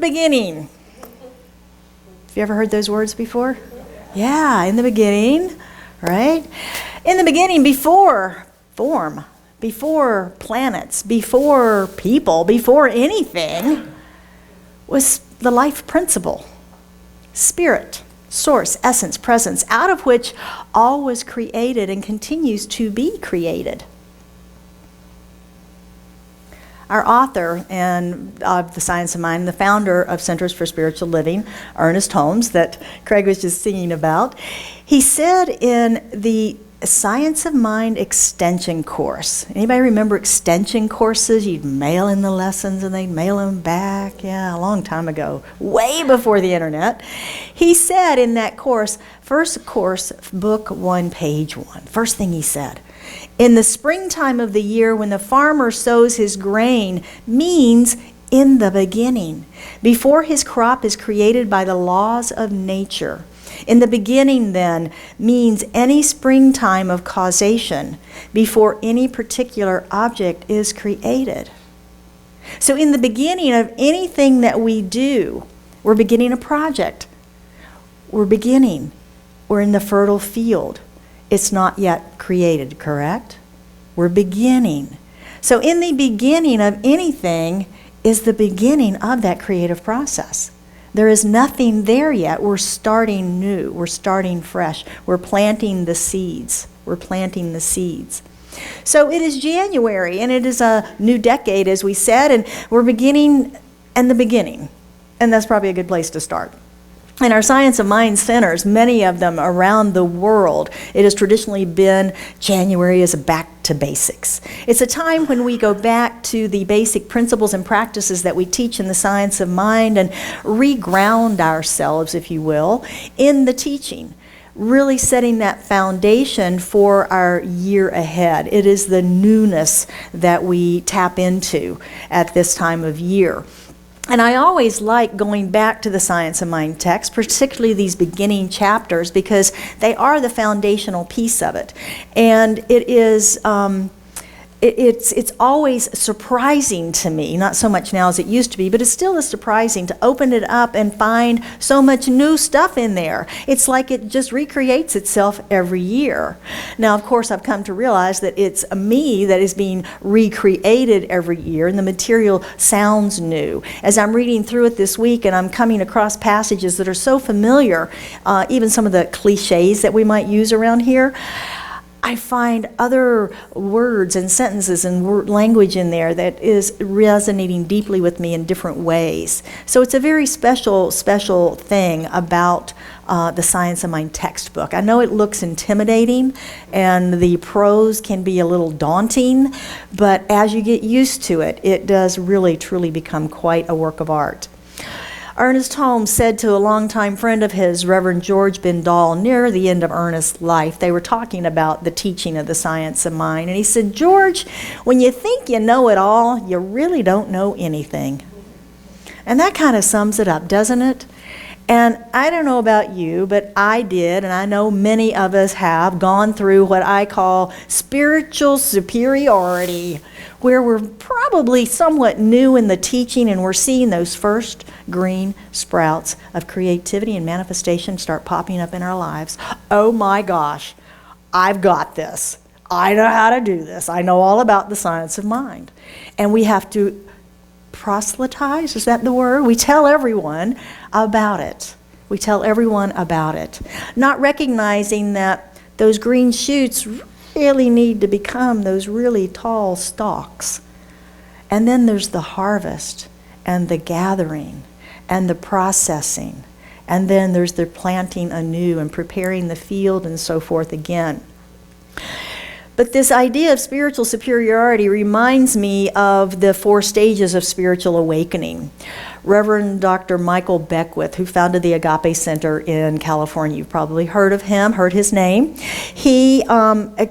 beginning. Have you ever heard those words before? Yeah, in the beginning, right? In the beginning, before form, before planets, before people, before anything, was the life principle, spirit, source, essence, presence, out of which all was created and continues to be created. Our author of The Science of Mind, the founder of Centers for Spiritual Living, Ernest Holmes, that Craig was just singing about, he said in the Science of Mind extension course. Anybody remember extension courses? You'd mail in the lessons and they'd mail them back. Yeah, a long time ago, way before the internet. He said in that course, first course, book 1, page 1, first thing he said, in the springtime of the year when the farmer sows his grain means in the beginning, before his crop is created by the laws of nature. In the beginning, then, means any springtime of causation before any particular object is created. So in the beginning of anything that we do, we're beginning a project. We're in the fertile field. It's not yet created, correct? We're beginning. So in the beginning of anything is the beginning of that creative process. There is nothing there yet. We're starting new. We're starting fresh. We're planting the seeds. So it is January, and it is a new decade, as we said, and we're beginning in the beginning. And that's probably a good place to start. In our Science of Mind centers, many of them around the world, it has traditionally been January is back to basics. It's a time when we go back to the basic principles and practices that we teach in the Science of Mind and reground ourselves, if you will, in the teaching, really setting that foundation for our year ahead. It is the newness that we tap into at this time of year. And I always like going back to the Science of Mind text, particularly these beginning chapters, because they are the foundational piece of it. And it is, it's always surprising to me, not so much now as it used to be, but it still is surprising to open it up and find so much new stuff in there. It's like it just recreates itself every year. Now, of course, I've come to realize that it's me that is being recreated every year, and the material sounds new. As I'm reading through it this week and I'm coming across passages that are so familiar, even some of the cliches that we might use around here, I find other words and sentences and language in there that is resonating deeply with me in different ways. So it's a very special thing about the Science of Mind textbook. I know it looks intimidating and the prose can be a little daunting, but as you get used to it, it does really truly become quite a work of art. Ernest Holmes said to a longtime friend of his, Rev George Bindall, near the end of Ernest's life, they were talking about the teaching of the Science of Mind, and he said, George, when you think you know it all, you really don't know anything. And that kind of sums it up, doesn't it? And I don't know about you, but I did, and I know many of us have gone through what I call spiritual superiority, where we're probably somewhat new in the teaching and we're seeing those first green sprouts of creativity and manifestation start popping up in our lives. Oh my gosh, I've got this. I know how to do this. I know all about the Science of Mind. And we have to proselytize, is that the word? We tell everyone about it. Not recognizing that those green shoots really need to become those really tall stalks. And then there's the harvest and the gathering and the processing. And then there's the planting anew and preparing the field and so forth again. But this idea of spiritual superiority reminds me of the 4 stages of spiritual awakening. Reverend Dr. Michael Beckwith, who founded the Agape Center in California, you've probably heard of him, heard his name. He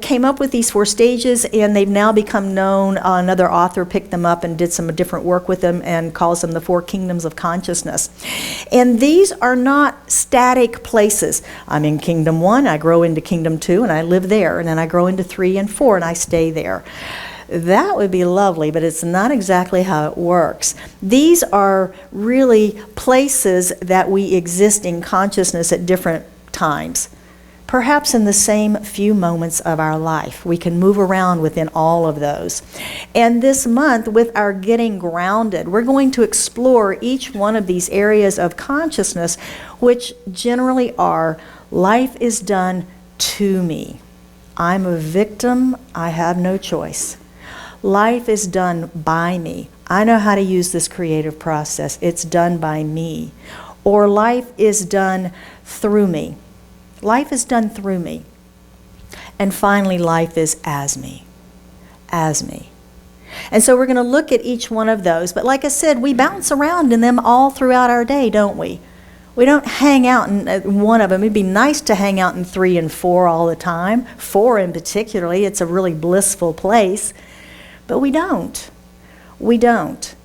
came up with these 4 stages, and they've now become known. Another author picked them up and did some different work with them and calls them the 4 kingdoms of consciousness. And these are not static places. I'm in Kingdom 1, I grow into Kingdom 2, and I live there, and then I grow into 3 and 4, and I stay there. That would be lovely, but it's not exactly how it works. These are really places that we exist in consciousness at different times. Perhaps in the same few moments of our life. We can move around within all of those. And this month, with our Getting Grounded, we're going to explore each one of these areas of consciousness, which generally are, life is done to me. I'm a victim, I have no choice. Life is done by me. I know how to use this creative process. It's done by me. Or life is done through me. Life is done through me. And finally, life is as me. As me. And so we're going to look at each one of those. But like I said, we bounce around in them all throughout our day, don't we? We don't hang out in one of them. It'd be nice to hang out in 3 and 4 all the time. 4 in particularly. It's a really blissful place. But we don't. We don't.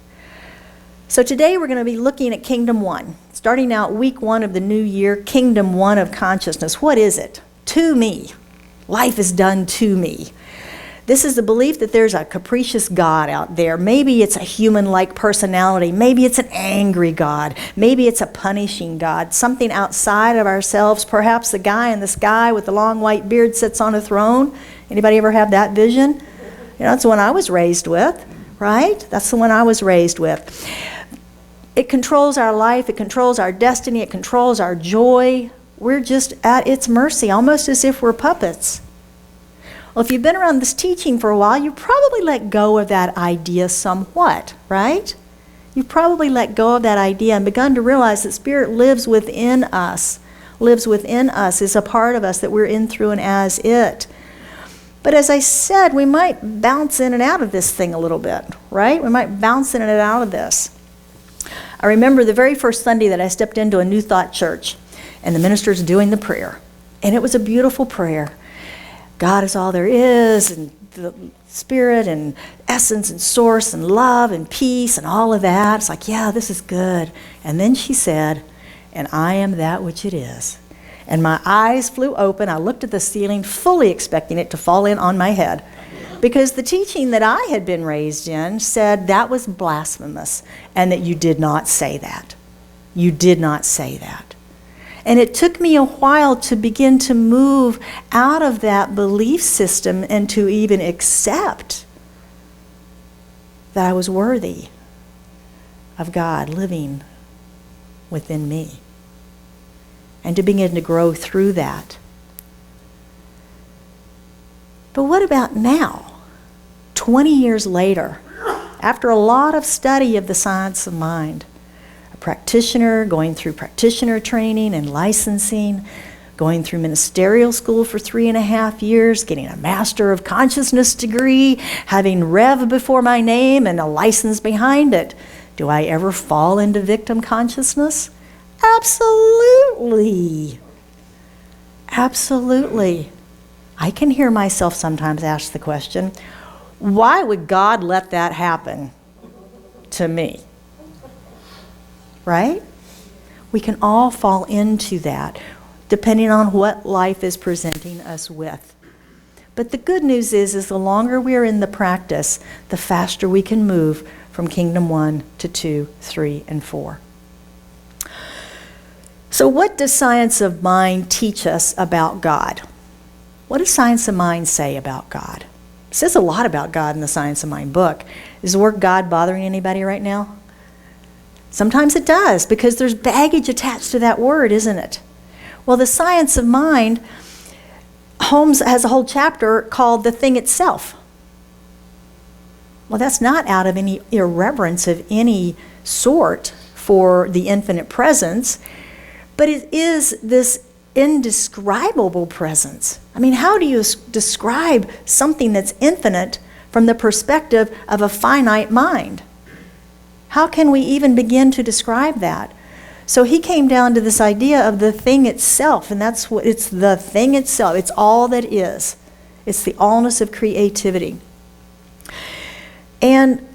So today we're going to be looking at Kingdom 1. Starting out week 1 of the new year, Kingdom 1 of consciousness. What is it? To me. Life is done to me. This is the belief that there's a capricious God out there. Maybe it's a human-like personality. Maybe it's an angry God. Maybe it's a punishing God. Something outside of ourselves. Perhaps the guy in the sky with the long white beard sits on a throne. Anybody ever have that vision? You know, that's the one I was raised with, right? That's the one I was raised with. It controls our life, it controls our destiny, it controls our joy. We're just at its mercy, almost as if we're puppets. Well, if you've been around this teaching for a while, you probably let go of that idea somewhat, right? You probably let go of that idea and begun to realize that Spirit lives within us, is a part of us, that we're in, through, and as it. But as I said, we might bounce in and out of this thing a little bit, right? We might bounce in and out of this. I remember the very first Sunday that I stepped into a New Thought church, and the minister's doing the prayer. And it was a beautiful prayer. God is all there is, and the Spirit, and essence, and source, and love, and peace, and all of that. It's like, yeah, this is good. And then she said, and I am that which it is. And my eyes flew open. I looked at the ceiling, fully expecting it to fall in on my head. Because the teaching that I had been raised in said that was blasphemous and that you did not say that. You did not say that. And it took me a while to begin to move out of that belief system and to even accept that I was worthy of God living within me. And to begin to grow through that. But what about now? 20 years later, after a lot of study of the science of mind, a practitioner, going through practitioner training and licensing, going through ministerial school for 3.5 years, getting a Master of Consciousness degree, having Rev before my name and a license behind it. Do I ever fall into victim consciousness? Absolutely. Absolutely. I can hear myself sometimes ask the question, why would God let that happen to me? Right? We can all fall into that, depending on what life is presenting us with. But the good news is the longer we're in the practice, the faster we can move from Kingdom 1 to 2, 3, and 4. So what does science of mind teach us about God? What does science of mind say about God? It says a lot about God in the Science of Mind book. Is the word God bothering anybody right now? Sometimes it does, because there's baggage attached to that word, isn't it? Well, the Science of Mind, Holmes has a whole chapter called The Thing Itself. Well, that's not out of any irreverence of any sort for the infinite presence, but it is this indescribable presence. I mean, how do you describe something that's infinite from the perspective of a finite mind? How can we even begin to describe that? So he came down to this idea of the thing itself, and that's what it's, the thing itself. It's all that is. It's the allness of creativity. And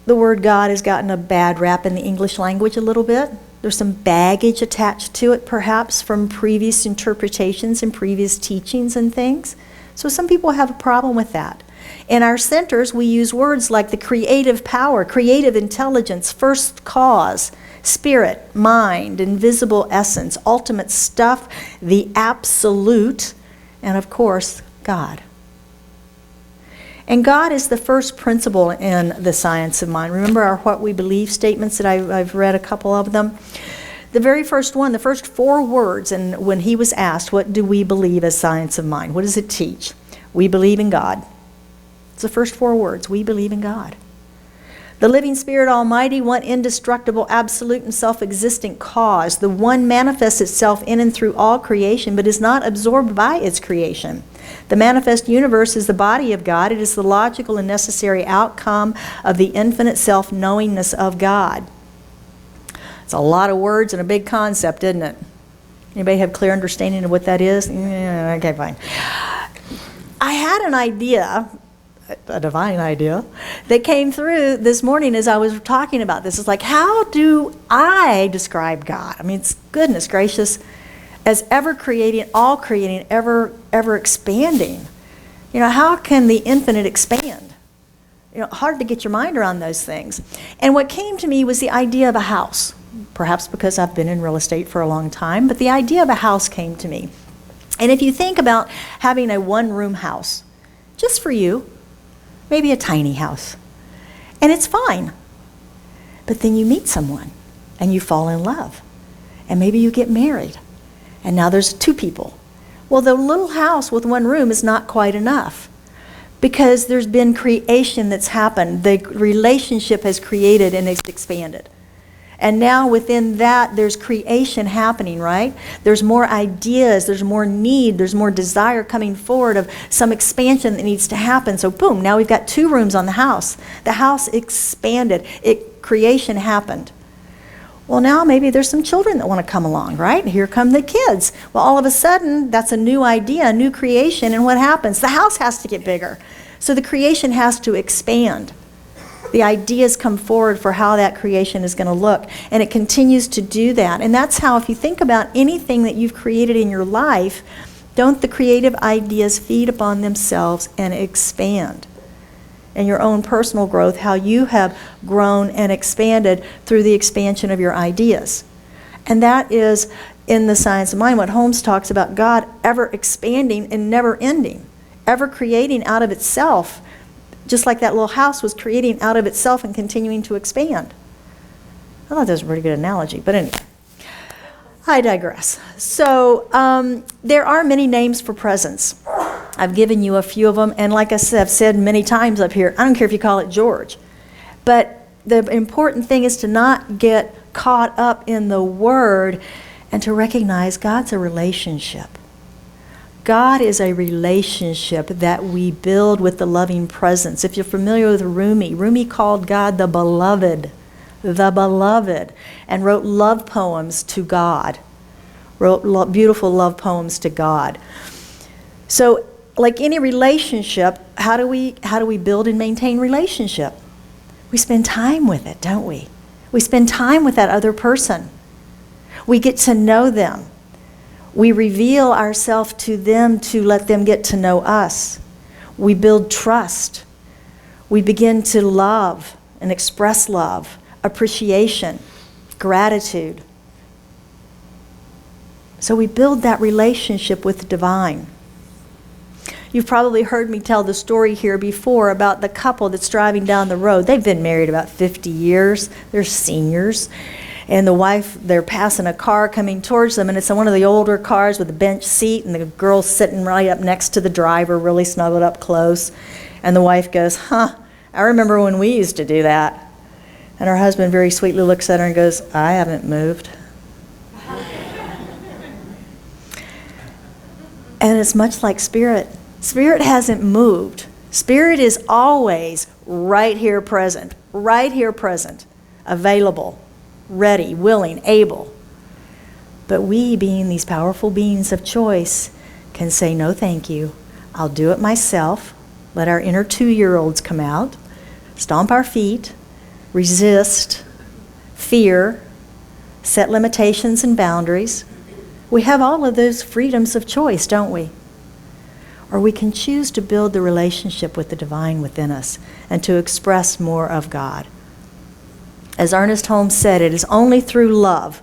the word God has gotten a bad rap in the English language a little bit. There's some baggage attached to it, perhaps, from previous interpretations and previous teachings and things. So some people have a problem with that. In our centers, we use words like the creative power, creative intelligence, first cause, spirit, mind, invisible essence, ultimate stuff, the absolute, and of course, God. And God is the first principle in the science of mind. Remember our what we believe statements that I've read a couple of them? The very first one, the first 4 words, and when he was asked, what do we believe as science of mind? What does it teach? We believe in God. It's the first 4 words. We believe in God. The living Spirit Almighty, one indestructible, absolute, and self-existent cause. The one manifests itself in and through all creation, but is not absorbed by its creation. The manifest universe is the body of God. It is the logical and necessary outcome of the infinite self-knowingness of God. It's a lot of words and a big concept, isn't it? Anybody have clear understanding of what that is? Yeah, okay, fine. I had an idea, a divine idea, that came through this morning as I was talking about this. It's like, how do I describe God? I mean, it's goodness gracious, as ever creating, all creating, ever expanding. You know, how can the infinite expand? You know, hard to get your mind around those things. And what came to me was the idea of a house. Perhaps because I've been in real estate for a long time, but the idea of a house came to me. And if you think about having a one-room house, just for you, maybe a tiny house, and it's fine. But then you meet someone, and you fall in love, and maybe you get married, and now there's 2 people. Well, the little house with 1 room is not quite enough, because there's been creation that's happened. The relationship has created and it's expanded. And now within that, there's creation happening, right? There's more ideas, there's more need, there's more desire coming forward of some expansion that needs to happen. So boom, now we've got 2 rooms on the house. The house expanded. Creation happened. Well, now maybe there's some children that want to come along, right? Here come the kids. Well, all of a sudden, that's a new idea, a new creation, and what happens? The house has to get bigger. So the creation has to expand. The ideas come forward for how that creation is going to look, and it continues to do that. And that's how, if you think about anything that you've created in your life, don't the creative ideas feed upon themselves and expand? And your own personal growth, how you have grown and expanded through the expansion of your ideas. And that is, in the science of mind, what Holmes talks about, God ever expanding and never ending, ever creating out of itself. Just like that little house was creating out of itself and continuing to expand. I thought that was a pretty good analogy, but anyway, I digress. So there are many names for presence. I've given you a few of them, and like I said, I've said many times up here, I don't care if you call it George, but the important thing is to not get caught up in the word and to recognize God's a relationship. God is a relationship that we build with the loving presence. If you're familiar with Rumi called God the beloved, and wrote love poems to God, wrote beautiful love poems to God. So, like any relationship, how do we build and maintain relationship? We spend time with it, don't we? We spend time with that other person. We get to know them. We reveal ourselves to them to let them get to know us. We build trust. We begin to love and express love, appreciation, gratitude. So we build that relationship with the divine. You've probably heard me tell the story here before about the couple that's driving down the road. They've been married about 50 years. They're seniors. And the wife, they're passing a car coming towards them, and it's one of the older cars with a bench seat, and the girl's sitting right up next to the driver, really snuggled up close. And the wife goes, I remember when we used to do that. And her husband very sweetly looks at her and goes, I haven't moved. And it's much like spirit. Spirit hasn't moved. Spirit is always right here present, available, ready, willing, able. But we, being these powerful beings of choice, can say, no thank you. I'll do it myself. Let our inner 2-year-olds come out, stomp our feet, resist, fear, set limitations and boundaries. We have all of those freedoms of choice, don't we? or we can choose to build the relationship with the divine within us and to express more of God. As Ernest Holmes said, it is only through love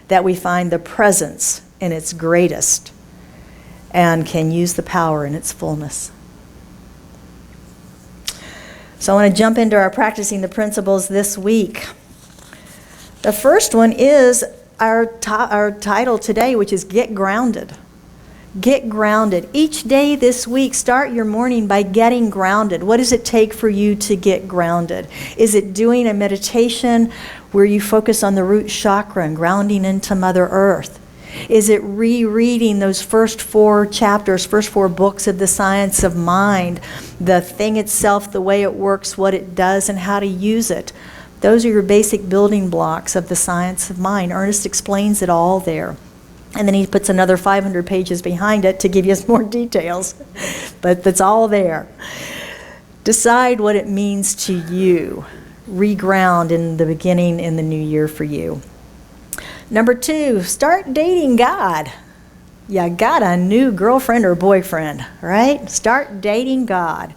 that we find the presence in its greatest and can use the power in its fullness. So I want to jump into our practicing the principles this week. The first one is our title today, which is Get Grounded. Get grounded. Each day this week, start your morning by getting grounded. What does it take for you to get grounded? Is it doing a meditation where you focus on the root chakra and grounding into Mother Earth? Is it rereading those first 4 chapters, first 4 books of the Science of Mind, the thing itself, the way it works, what it does, and how to use it? Those are your basic building blocks of the Science of Mind. Ernest explains it all there. And then he puts another 500 pages behind it to give you more details. But that's all there. Decide what it means to you. Reground in the beginning in the new year for you. Number 2, start dating God. You got a new girlfriend or boyfriend, right? Start dating God.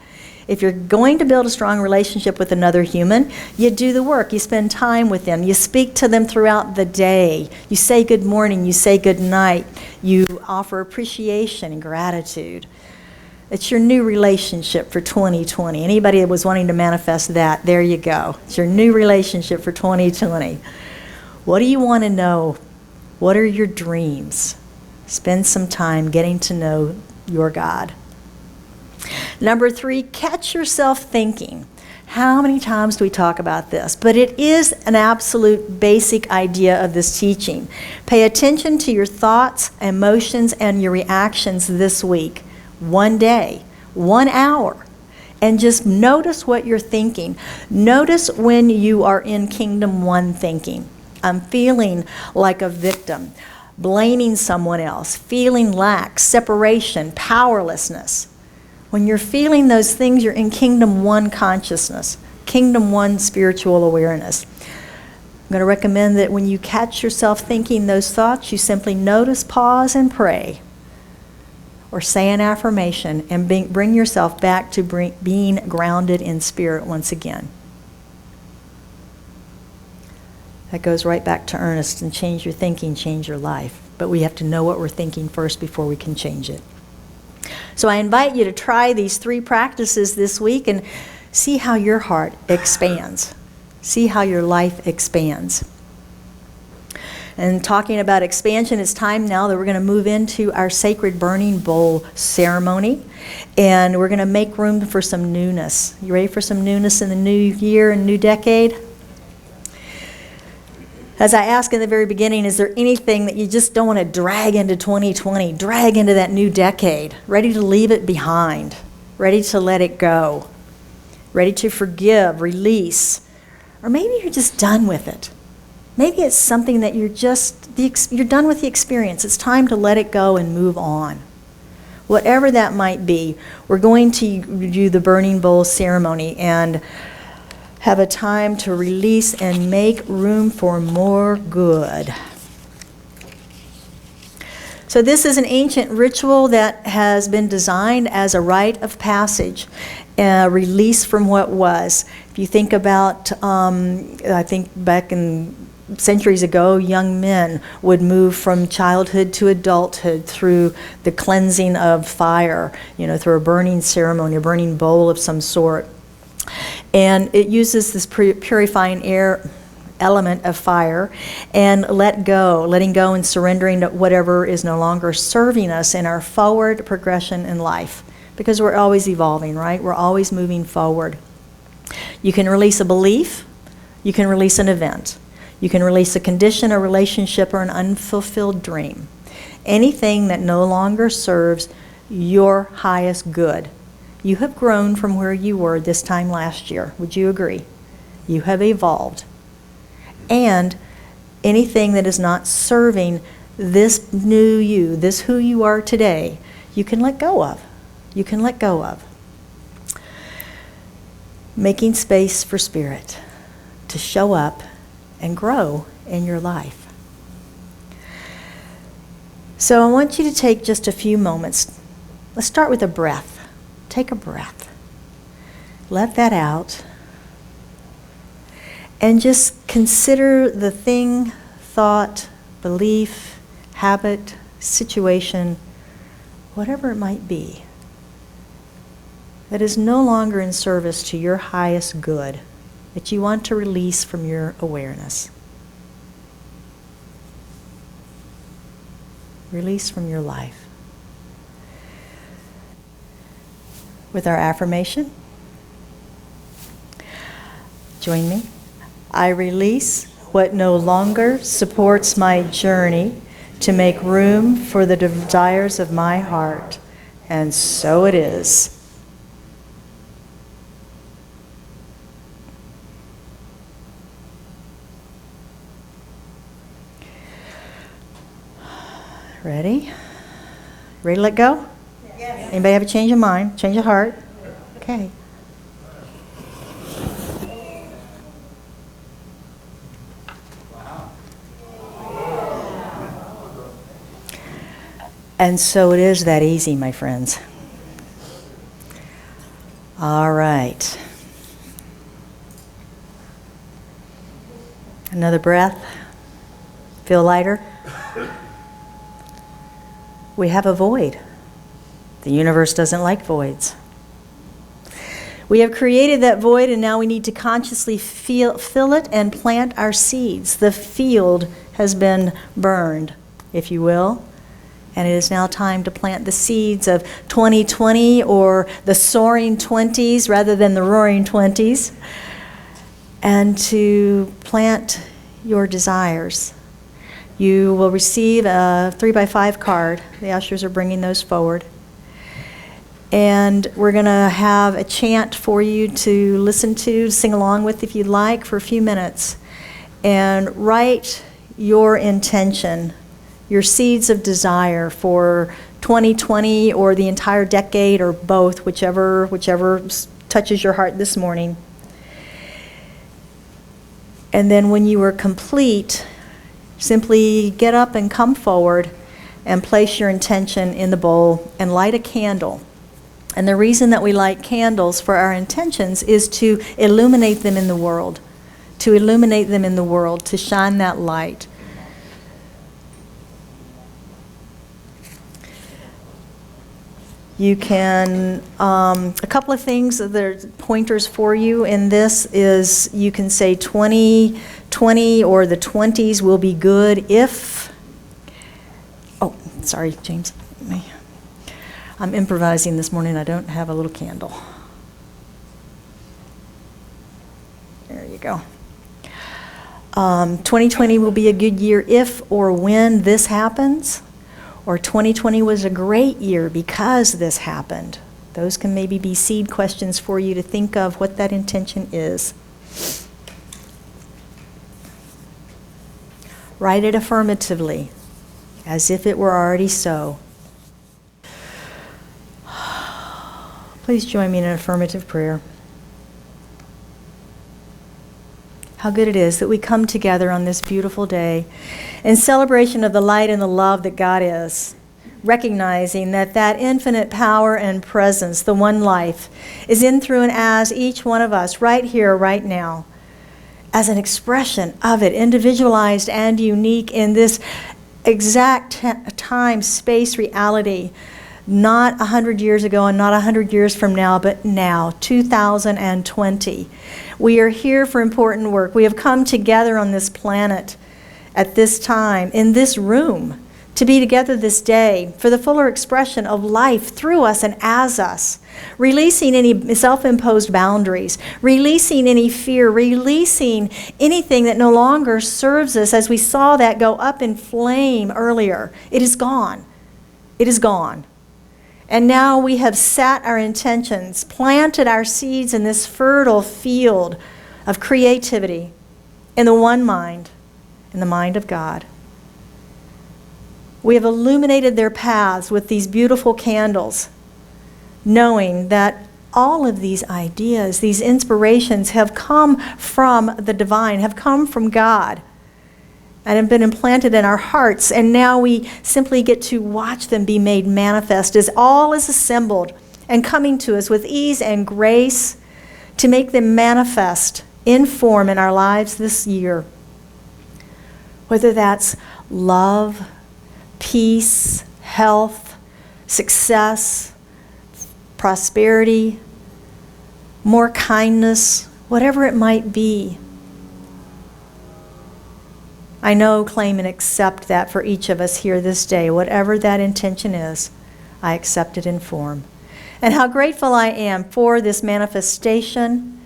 If you're going to build a strong relationship with another human, you do the work. You spend time with them. You speak to them throughout the day. You say good morning. You say good night. You offer appreciation and gratitude. It's your new relationship for 2020. Anybody that was wanting to manifest that, there you go. It's your new relationship for 2020. What do you want to know? What are your dreams? Spend some time getting to know your God. Number 3, catch yourself thinking. How many times do we talk about this? But it is an absolute basic idea of this teaching. Pay attention to your thoughts, emotions, and your reactions this week. 1 day, 1 hour. And just notice what you're thinking. Notice when you are in Kingdom 1 thinking. I'm feeling like a victim, blaming someone else, feeling lack, separation, powerlessness. When you're feeling those things, you're in Kingdom 1 consciousness, Kingdom 1 spiritual awareness. I'm going to recommend that when you catch yourself thinking those thoughts, you simply notice, pause, and pray. Or say an affirmation and bring yourself back to being grounded in spirit once again. That goes right back to Ernest, and change your thinking, change your life. But we have to know what we're thinking first before we can change it. So I invite you to try these 3 practices this week and see how your heart expands. See how your life expands. And talking about expansion, it's time now that we're going to move into our sacred burning bowl ceremony. And we're going to make room for some newness. You ready for some newness in the new year and new decade? As I asked in the very beginning, is there anything that you just don't want to drag into 2020, drag into that new decade, ready to leave it behind, ready to let it go, ready to forgive, release, or maybe you're just done with it. Maybe it's something that you're done with the experience. It's time to let it go and move on. Whatever that might be, we're going to do the burning bowl ceremony and have a time to release and make room for more good. So this is an ancient ritual that has been designed as a rite of passage, a release from what was. If you think about, I think back in centuries ago, young men would move from childhood to adulthood through the cleansing of fire, through a burning ceremony, a burning bowl of some sort. And it uses this purifying air element of fire and letting go and surrendering to whatever is no longer serving us in our forward progression in life. Because we're always evolving, right? We're always moving forward. You can release a belief. You can release an event. You can release a condition, a relationship, or an unfulfilled dream. Anything that no longer serves your highest good. You have grown from where you were this time last year. Would you agree? You have evolved. And anything that is not serving this new you, this who you are today, you can let go of. You can let go of. Making space for spirit to show up and grow in your life. So I want you to take just a few moments Let's start with a breath. Take a breath. Let that out. And just consider the thing, thought, belief, habit, situation, whatever it might be, that is no longer in service to your highest good, that you want to release from your awareness. Release from your life. With our affirmation, join me. I release what no longer supports my journey to make room for the desires of my heart. And so it is. Ready? Ready to let go? Yes. Anybody have a change of mind? Change of heart? Okay. And so it is that easy, my friends. All right. Another breath. Feel lighter? We have a void. The universe doesn't like voids. We have created that void, and now we need to consciously fill it and plant our seeds. The field has been burned, if you will, and it is now time to plant the seeds of 2020, or the soaring 20s rather than the roaring 20s, and to plant your desires. You will receive a 3x5 card. The ushers are bringing those forward. And we're going to have a chant for you to listen to, sing along with if you'd like, for a few minutes. And write your intention, your seeds of desire for 2020 or the entire decade, or both, whichever touches your heart this morning. And then when you are complete, simply get up and come forward and place your intention in the bowl and light a candle. And the reason that we light candles for our intentions is to illuminate them in the world, to shine that light. You can, a couple of things that are pointers for you in this is you can say 2020 or the 20s will be good if, oh, sorry, James. I'm improvising this morning. I don't have a little candle. There you go. 2020 will be a good year if or when this happens. Or 2020 was a great year because this happened. Those can maybe be seed questions for you to think of what that intention is. Write it affirmatively, as if it were already so. Please join me in an affirmative prayer. How good it is that we come together on this beautiful day in celebration of the light and the love that God is, recognizing that that infinite power and presence, the one life, is in, through, and as each one of us right here, right now, as an expression of it, individualized and unique in this exact time, space, reality. Not 100 years ago and not 100 years from now, but now, 2020. We are here for important work. We have come together on this planet at this time, in this room, to be together this day for the fuller expression of life through us and as us, releasing any self-imposed boundaries, releasing any fear, releasing anything that no longer serves us, as we saw that go up in flame earlier. It is gone. It is gone. And now we have set our intentions, planted our seeds in this fertile field of creativity in the one mind, in the mind of God. We have illuminated their paths with these beautiful candles, knowing that all of these ideas, these inspirations have come from the divine, have come from God. and have been implanted in our hearts, and now we simply get to watch them be made manifest as all is assembled and coming to us with ease and grace to make them manifest in form in our lives this year. Whether that's love, peace, health, success, prosperity, more kindness, whatever it might be. I know, claim, and accept that for each of us here this day. Whatever that intention is, I accept it in form. And how grateful I am for this manifestation,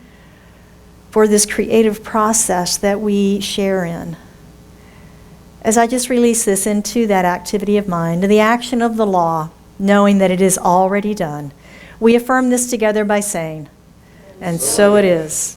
for this creative process that we share in. As I just release this into that activity of mind, the action of the law, knowing that it is already done, we affirm this together by saying, and so it is.